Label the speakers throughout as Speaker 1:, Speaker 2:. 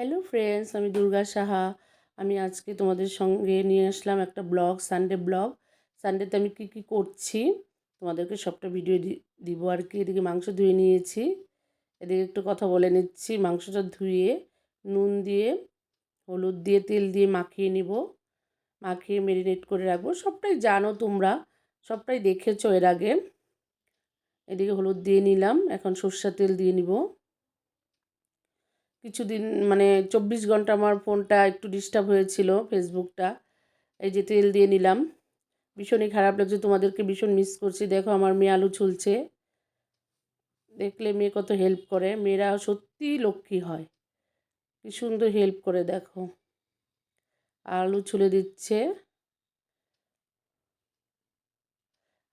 Speaker 1: Hello friends, আমি দুর্গা সাহা। আমি আজকে তোমাদের সঙ্গে নিয়ে আসলাম একটা ব্লগ, সানডে ব্লগ। সানডেতে আমি কি কি করছি তোমাদেরকে সবটা ভিডিও দিব আর কি। এদিকে মাংস ধুয়ে নিয়েছি, এদিকে একটু কথা বলে নিচ্ছি। মাংসটা ধুয়ে নুন দিয়ে, হলুদ দিয়ে, তেল দিয়ে মাখিয়ে নিব, মাখিয়ে ম্যারিনেট করে রাখবো। সবটাই জানো তোমরা, সবটাই দেখেছো এর আগে। এদিকে হলুদ দিয়ে নিলাম, এখন সরষের তেল দিয়ে নিব। কিছুদিন 24 ঘন্টা আমার ফোনটা একটু ডিস্টার্ব হয়েছিল, ফেসবুকটা। এই যে তেল দিয়ে নিলাম, ভীষণই খারাপ লাগছে, তোমাদেরকে ভীষণ মিস করছি। দেখো আমার মেয়ে আলু ছুলছে, দেখলে মেয়ে কত হেল্প করে। মেয়েরা সত্যিই লক্ষ্মী হয়, কি সুন্দর হেল্প করে। দেখো আলু ছুলে দিচ্ছে,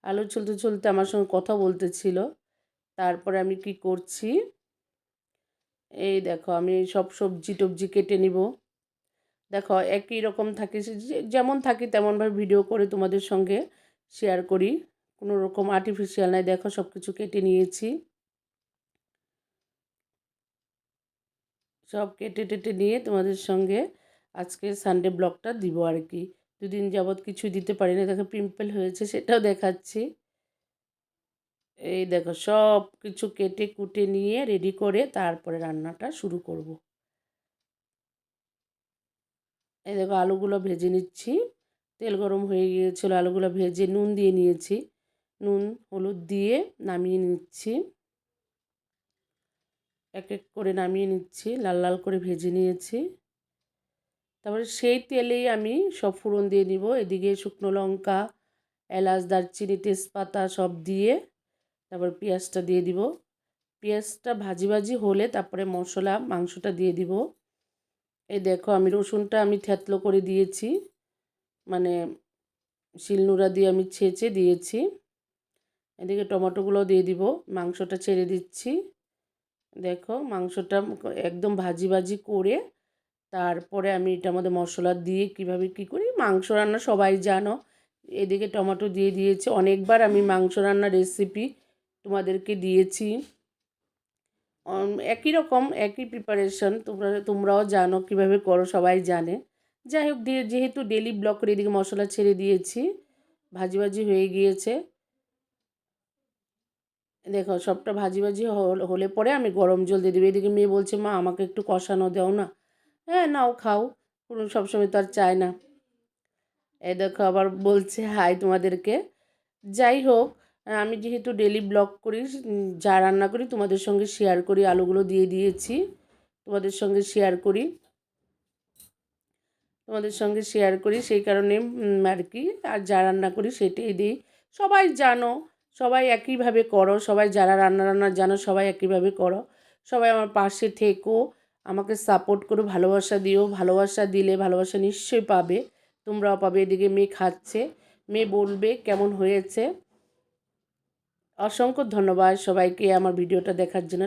Speaker 1: আলু ছুলতে ছুলতে আমার সঙ্গে কথা বলতেছিল। তারপরে আমি কি করছি, এই দেখো আমি সব সবজি টবজি কেটে নিব। দেখো একই রকম থাকে, যেমন থাকি তেমনভাবে ভিডিও করে তোমাদের সঙ্গে শেয়ার করি, কোনো রকম আর্টিফিশিয়াল নাই। দেখো সব কিছু কেটে নিয়েছি, সব কেটে টেটে নিয়ে তোমাদের সঙ্গে আজকে সানডে ব্লগটা দিব আর কি। দুদিন যাবৎ কিছু দিতে পারি না, দেখো পিম্পল হয়েছে, সেটাও দেখাচ্ছি। এই দেখো সব কিছু কেটে কুটে নিয়ে রেডি করে তারপরে রান্নাটা শুরু করব। এই দেখো আলুগুলো ভেজে নিচ্ছি, তেল গরম হয়ে গিয়েছিলো, আলুগুলো ভেজে নুন দিয়ে নিয়েছি, নুন হলুদ দিয়ে নামিয়ে নিচ্ছি। এক এক করে নামিয়ে নিচ্ছি, লাল লাল করে ভেজে নিয়েছি। তারপরে সেই তেলেই আমি সব ফোড়ন দিয়ে নিব। এদিকে শুকনো লঙ্কা, এলাচ, দারচিনি, তেজপাতা সব দিয়ে তারপর পেঁয়াজটা দিয়ে দিব। পেঁয়াজটা ভাজি ভাজি হলে তারপরে মশলা, মাংসটা দিয়ে দিব। এই দেখো আমি রসুনটা থেতলো করে দিয়েছি, মানে শিলনোড়া দিয়ে আমি ছেঁচে দিয়েছি। এদিকে টমেটোগুলো দিয়ে দিব, মাংসটা ছেড়ে দিচ্ছি। দেখো মাংসটা একদম ভাজি ভাজি করে তারপরে আমি এটার মধ্যে মশলা দিয়ে কিভাবে কি করি, মাংস রান্না সবাই জানো। এদিকে টমেটো দিয়ে দিয়েছি। অনেকবার আমি মাংস রান্নার রেসিপি তোমাদেরকে দিয়েছি, একই রকম একই প্রিপারেশন, তোমরাও জানো কিভাবে করো, সবাই জানে। যাই হোক, যেহেতু ডেলি ব্লগ করে এদিকে মশলা ছেড়ে দিয়েছি, ভাজি ভাজি হয়ে গিয়েছে। দেখো সবটা ভাজি ভাজি হলে পরে আমি গরম জল দিয়ে দেবো। এদিকে মেয়ে বলছে, মা আমাকে একটু কষানো দাও না। হ্যাঁ নাও, খাও, কোনো সবসময় তো আর চায় না। এই দেখো আবার বলছে হাই তোমাদেরকে। যাই হোক, আমি যেহেতু ডেলি ব্লগ করি, যা রান্না করি তোমাদের সঙ্গে শেয়ার করি। আলুগুলো দিয়ে দিয়েছি, তোমাদের সঙ্গে শেয়ার করি, সেই কারণে আর কি। আর যা রান্না করি সেটাই দিই। সবাই জানো, সবাই একইভাবে করো, সবাই যারা রান্না জানো সবাই একইভাবে করো। সবাই আমার পাশে থেকো, আমাকে সাপোর্ট করো, ভালোবাসা দিও। ভালোবাসা দিলে ভালোবাসা নিশ্চয়ই পাবে, তোমরাও পাবে। এদিকে মেয়ে খাচ্ছে, মেয়ে বলবে কেমন হয়েছে। অসংখ্য ধন্যবাদ সবাইকে আমার ভিডিওটা দেখার জন্য।